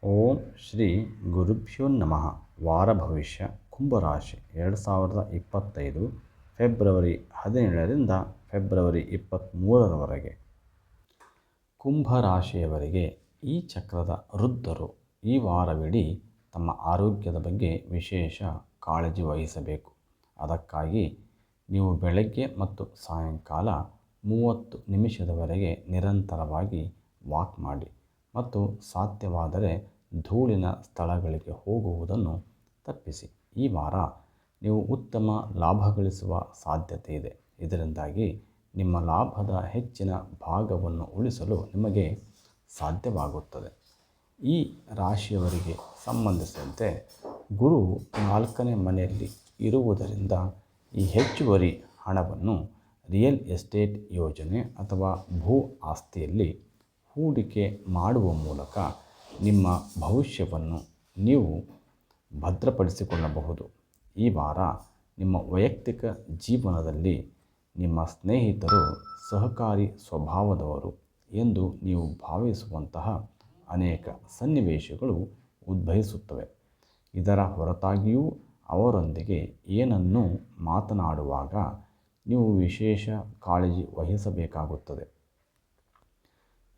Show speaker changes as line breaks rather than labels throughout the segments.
ಓಂ ಶ್ರೀ ಗುರುಭ್ಯೋ ನಮಃ. ವಾರ ಭವಿಷ್ಯ ಕುಂಭರಾಶಿ 2025 ಫೆಬ್ರವರಿ 17ರಿಂದ ಫೆಬ್ರವರಿ 23ರವರೆಗೆ. ಕುಂಭರಾಶಿಯವರಿಗೆ ಈ ಚಕ್ರದ ವೃದ್ಧರು ಈ ವಾರವಿಡೀ ತಮ್ಮ ಆರೋಗ್ಯದ ಬಗ್ಗೆ ವಿಶೇಷ ಕಾಳಜಿ ವಹಿಸಬೇಕು. ಅದಕ್ಕಾಗಿ ನೀವು ಬೆಳಗ್ಗೆ ಮತ್ತು ಸಾಯಂಕಾಲ 30 ನಿಮಿಷದವರೆಗೆ ನಿರಂತರವಾಗಿ ವಾಕ್ ಮಾಡಿ ಮತ್ತು ಸಾಧ್ಯವಾದರೆ ಧೂಳಿನ ಸ್ಥಳಗಳಿಗೆ ಹೋಗುವುದನ್ನು ತಪ್ಪಿಸಿ. ಈ ವಾರ ನೀವು ಉತ್ತಮ ಲಾಭ ಗಳಿಸುವ ಸಾಧ್ಯತೆ ಇದೆ. ಇದರಿಂದಾಗಿ ನಿಮ್ಮ ಲಾಭದ ಹೆಚ್ಚಿನ ಭಾಗವನ್ನು ಉಳಿಸಲು ನಿಮಗೆ ಸಾಧ್ಯವಾಗುತ್ತದೆ. ಈ ರಾಶಿಯವರಿಗೆ ಸಂಬಂಧಿಸಿದಂತೆ ಗುರು 4ನೇ ಮನೆಯಲ್ಲಿ ಇರುವುದರಿಂದ ಈ ಹೆಚ್ಚುವರಿ ಹಣವನ್ನು ರಿಯಲ್ ಎಸ್ಟೇಟ್ ಯೋಜನೆ ಅಥವಾ ಭೂ ಆಸ್ತಿಯಲ್ಲಿ ಹೂಡಿಕೆ ಮಾಡುವ ಮೂಲಕ ನಿಮ್ಮ ಭವಿಷ್ಯವನ್ನು ನೀವು ಭದ್ರಪಡಿಸಿಕೊಳ್ಳಬಹುದು. ಈ ವಾರ ನಿಮ್ಮ ವೈಯಕ್ತಿಕ ಜೀವನದಲ್ಲಿ ನಿಮ್ಮ ಸ್ನೇಹಿತರು ಸಹಕಾರಿ ಸ್ವಭಾವದವರು ಎಂದು ನೀವು ಭಾವಿಸುವಂತಹ ಅನೇಕ ಸನ್ನಿವೇಶಗಳು ಉದ್ಭವಿಸುತ್ತವೆ. ಇದರ ಹೊರತಾಗಿಯೂ ಅವರೊಂದಿಗೆ ಏನನ್ನೂ ಮಾತನಾಡುವಾಗ ನೀವು ವಿಶೇಷ ಕಾಳಜಿ ವಹಿಸಬೇಕಾಗುತ್ತದೆ.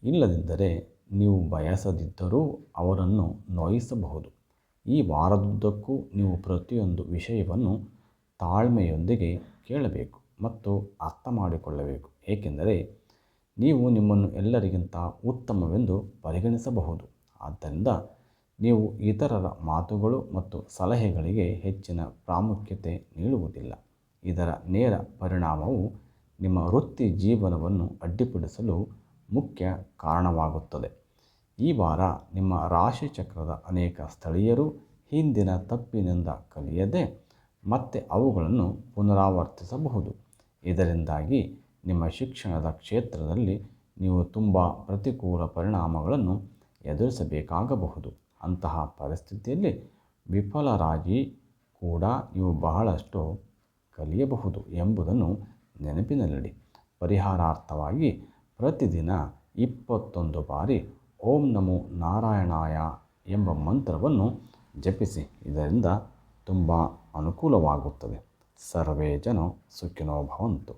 ಇಲ್ಲದಿದ್ದರೆ ನೀವು ಬಯಸದಿದ್ದರೂ ಅವರನ್ನು ನೋಯಿಸಬಹುದು. ಈ ವಾರದುದ್ದಕ್ಕೂ ನೀವು ಪ್ರತಿಯೊಂದು ವಿಷಯವನ್ನು ತಾಳ್ಮೆಯೊಂದಿಗೆ ಕೇಳಬೇಕು ಮತ್ತು ಅರ್ಥ ಮಾಡಿಕೊಳ್ಳಬೇಕು. ಏಕೆಂದರೆ ನೀವು ನಿಮ್ಮನ್ನು ಎಲ್ಲರಿಗಿಂತ ಉತ್ತಮವೆಂದು ಪರಿಗಣಿಸಬಹುದು. ಆದ್ದರಿಂದ ನೀವು ಇತರರ ಮಾತುಗಳು ಮತ್ತು ಸಲಹೆಗಳಿಗೆ ಹೆಚ್ಚಿನ ಪ್ರಾಮುಖ್ಯತೆ ನೀಡುವುದಿಲ್ಲ. ಇದರ ನೇರ ಪರಿಣಾಮವು ನಿಮ್ಮ ವೃತ್ತಿ ಜೀವನವನ್ನು ಅಡ್ಡಿಪಡಿಸಲು ಮುಖ್ಯ ಕಾರಣವಾಗುತ್ತದೆ. ಈ ವಾರ ನಿಮ್ಮ ರಾಶಿಚಕ್ರದ ಅನೇಕ ಸ್ಥಳೀಯರು ಹಿಂದಿನ ತಪ್ಪಿನಿಂದ ಕಲಿಯದೆ ಮತ್ತೆ ಅವುಗಳನ್ನು ಪುನರಾವರ್ತಿಸಬಹುದು. ಇದರಿಂದಾಗಿ ನಿಮ್ಮ ಶಿಕ್ಷಣದ ಕ್ಷೇತ್ರದಲ್ಲಿ ನೀವು ತುಂಬ ಪ್ರತಿಕೂಲ ಪರಿಣಾಮಗಳನ್ನು ಎದುರಿಸಬೇಕಾಗಬಹುದು. ಅಂತಹ ಪರಿಸ್ಥಿತಿಯಲ್ಲಿ ವಿಫಲರಾಗಿ ಕೂಡ ನೀವು ಬಹಳಷ್ಟು ಕಲಿಯಬಹುದು ಎಂಬುದನ್ನು ನೆನಪಿನಲ್ಲಿಡಿ. ಪರಿಹಾರಾರ್ಥವಾಗಿ ಪ್ರತಿದಿನ 21 ಬಾರಿ ಓಂ ನಮೋ ನಾರಾಯಣಾಯ ಎಂಬ ಮಂತ್ರವನ್ನು ಜಪಿಸಿ. ಇದರಿಂದ ತುಂಬ ಅನುಕೂಲವಾಗುತ್ತದೆ. ಸರ್ವೇ ಜನ ಸುಖಿನೋ ಭವಂತು.